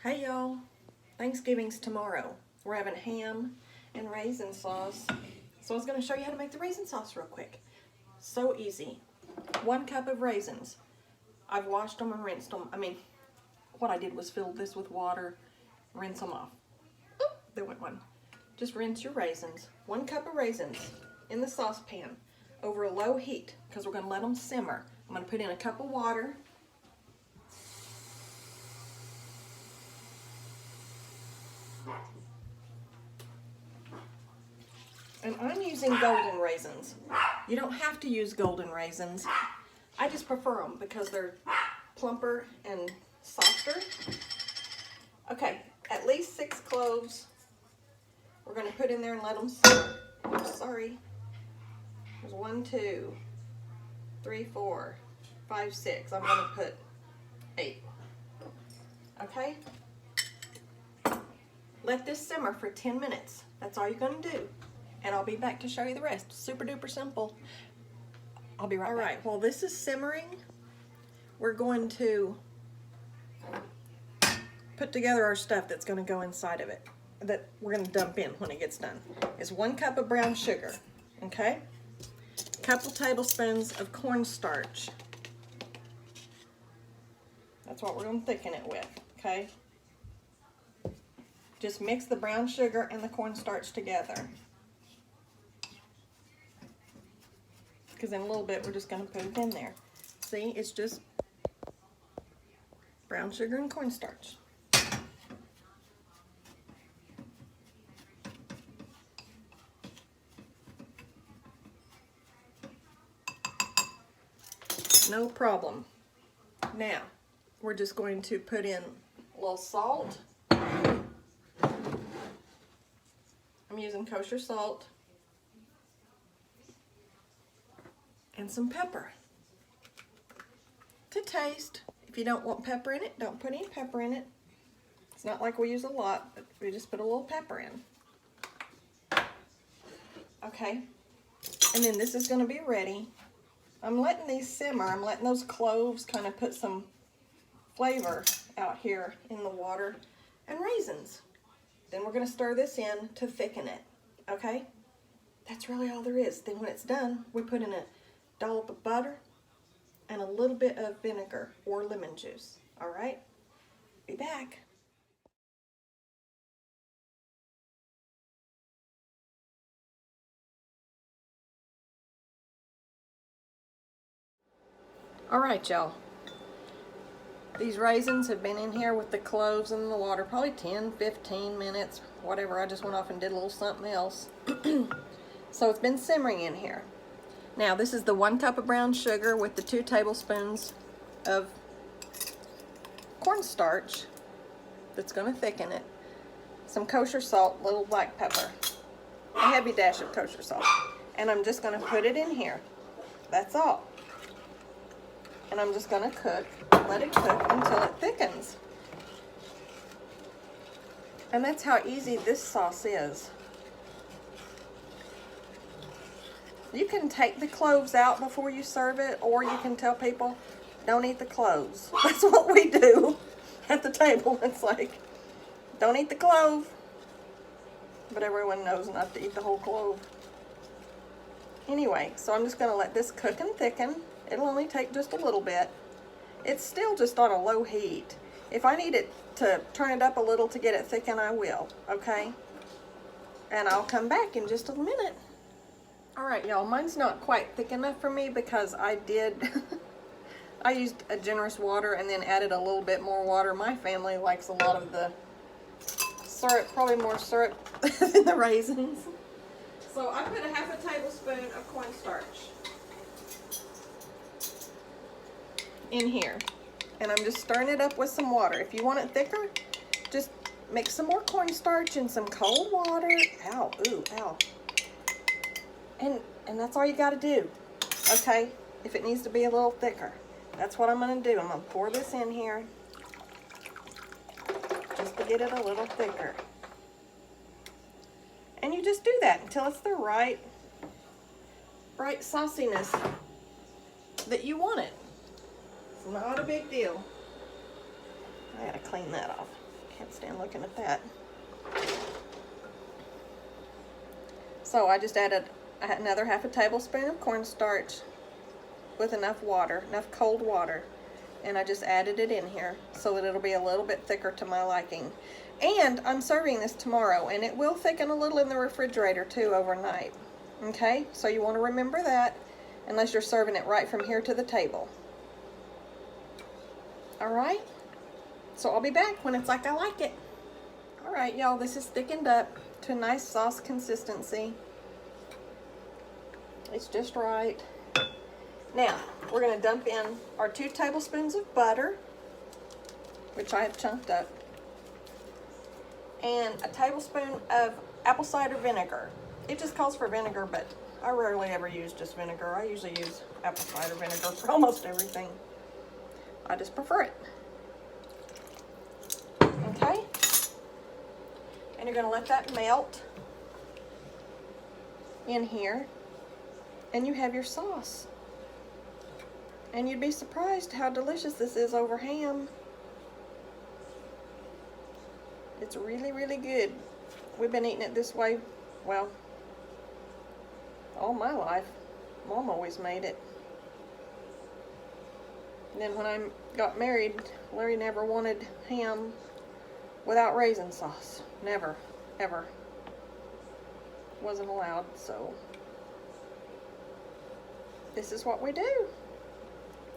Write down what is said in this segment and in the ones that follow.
Hey y'all, Thanksgiving's tomorrow. We're having ham and raisin sauce. So I was going to show you how to make the raisin sauce real quick. So easy. 1 cup of raisins. I've washed them and rinsed them. What I did was fill this with water, rinse them off. Oop, there went one. Just rinse your raisins. 1 cup of raisins in the saucepan over a low heat because we're going to let them simmer. I'm going to put in a cup of water. And I'm using golden raisins. You don't have to use golden raisins. I just prefer them because they're plumper and softer. Okay, at least 6 cloves. We're going to put in there and let them simmer. Oops, sorry. There's 1, 2, 3, 4, 5, 6. I'm going to put 8. Okay? Let this simmer for 10 minutes. That's all you're going to do. And I'll be back to show you the rest. Super duper simple. I'll be right back. All right, while this is simmering, we're going to put together our stuff that's going to go inside of it, that we're going to dump in when it gets done. It's 1 cup of brown sugar, okay? A couple tablespoons of cornstarch. That's what we're going to thicken it with, okay? Just mix the brown sugar and the cornstarch together. Because in a little bit we're just going to put it in there. See, it's just brown sugar and cornstarch. No problem. Now, we're just going to put in a little salt. I'm using kosher salt. And some pepper to taste. If you don't want pepper in it, don't put any pepper in it. It's not like we use a lot, but we just put a little pepper in. Okay, and then this is going to be ready. I'm letting these simmer. I'm letting those cloves kind of put some flavor out here in the water, and raisins. Then we're going to stir this in to thicken it. Okay, that's really all there is. Then when it's done, we put in a dollop of butter and a little bit of vinegar or lemon juice. All right, be back. All right, y'all. These raisins have been in here with the cloves and the water probably 10, 15 minutes, whatever. I just went off and did a little something else. So it's been simmering in here. Now this is the 1 cup of brown sugar with the 2 tablespoons of cornstarch that's going to thicken it. Some kosher salt, little black pepper, a heavy dash of kosher salt. And I'm just going to put it in here. That's all. And I'm just going to cook, let it cook until it thickens. And that's how easy this sauce is. You can take the cloves out before you serve it, or you can tell people, don't eat the cloves. That's what we do at the table. It's like, don't eat the clove. But everyone knows not to eat the whole clove. Anyway, so I'm just going to let this cook and thicken. It'll only take just a little bit. It's still just on a low heat. If I need it to turn it up a little to get it thickened, I will, okay? And I'll come back in just a minute. All right, y'all, mine's not quite thick enough for me because I used a generous water and then added a little bit more water. My family likes a lot of the syrup, probably more syrup than the raisins. So I put a half a tablespoon of cornstarch in here, and I'm just stirring it up with some water. If you want it thicker, just mix some more cornstarch in some cold water. Ow, ooh, ow. And that's all you got to do, okay? If it needs to be a little thicker, that's what I'm going to do. I'm going to pour this in here just to get it a little thicker. And you just do that until it's the right sauciness that you want it. It's not a big deal. I gotta clean that off. Can't stand looking at that. So I just added another half a tablespoon of cornstarch with enough water, enough cold water. And I just added it in here so that it'll be a little bit thicker to my liking. And I'm serving this tomorrow, and it will thicken a little in the refrigerator too overnight. Okay, so you want to remember that unless you're serving it right from here to the table. All right, so I'll be back when it's like I like it. All right, y'all, this is thickened up to a nice sauce consistency. It's just right. Now, we're going to dump in our 2 tablespoons of butter, which I have chunked up, and a tablespoon of apple cider vinegar. It just calls for vinegar, but I rarely ever use just vinegar. I usually use apple cider vinegar for almost everything. I just prefer it. Okay? And you're going to let that melt in here, and you have your sauce. And you'd be surprised how delicious this is over ham. It's really, really good. We've been eating it this way, well, all my life. Mom always made it. And then when I got married, Larry never wanted ham without raisin sauce. Never, ever. Wasn't allowed, so this is what we do.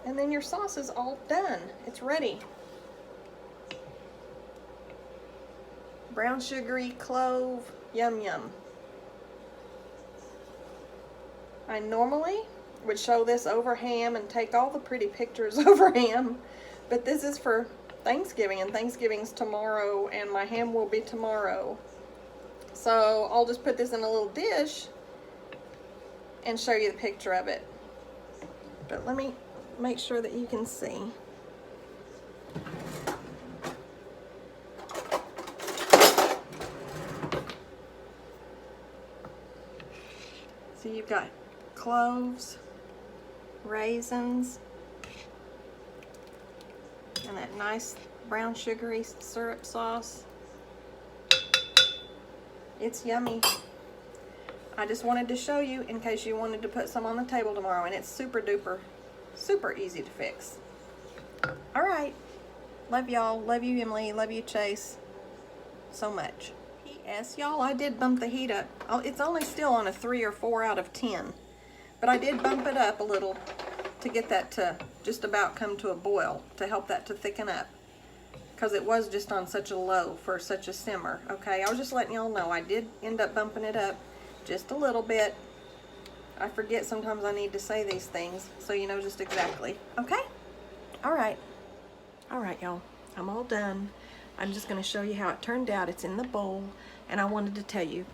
And then your sauce is all done. It's ready. Brown sugary clove, yum yum. I normally would show this over ham and take all the pretty pictures over ham, but this is for Thanksgiving, and Thanksgiving's tomorrow, and my ham will be tomorrow. So I'll just put this in a little dish and show you the picture of it. But let me make sure that you can see. So you've got cloves, raisins, and that nice brown sugary syrup sauce. It's yummy. I just wanted to show you in case you wanted to put some on the table tomorrow, and it's super duper, super easy to fix. All right. Love y'all. Love you, Emily. Love you, Chase. So much. P.S. Y'all, I did bump the heat up. It's only still on a 3 or 4 out of 10. But I did bump it up a little to get that to just about come to a boil, to help that to thicken up. Because it was just on such a low for such a simmer. Okay, I was just letting y'all know I did end up bumping it up just a little bit. I forget sometimes I need to say these things, so you know just exactly. Okay? All right. All right, y'all. I'm all done. I'm just going to show you how it turned out. It's in the bowl, and I wanted to tell you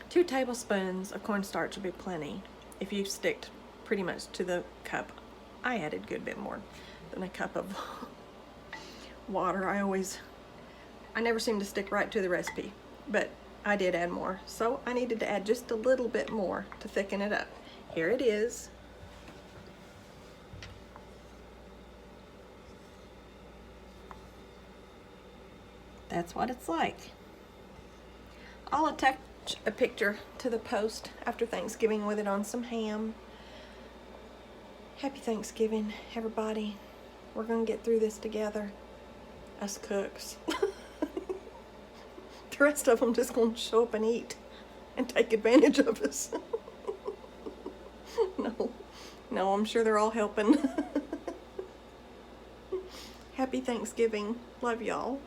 2 tablespoons of cornstarch would be plenty if you sticked pretty much to the cup. I added a good bit more than a cup of water. I never seem to stick right to the recipe, but I did add more, so I needed to add just a little bit more to thicken it up. Here it is. That's what it's like. I'll attach a picture to the post after Thanksgiving with it on some ham. Happy Thanksgiving, everybody. We're gonna get through this together, us cooks. The rest of them just gonna show up and eat and take advantage of us. No, I'm sure they're all helping. Happy Thanksgiving. Love y'all.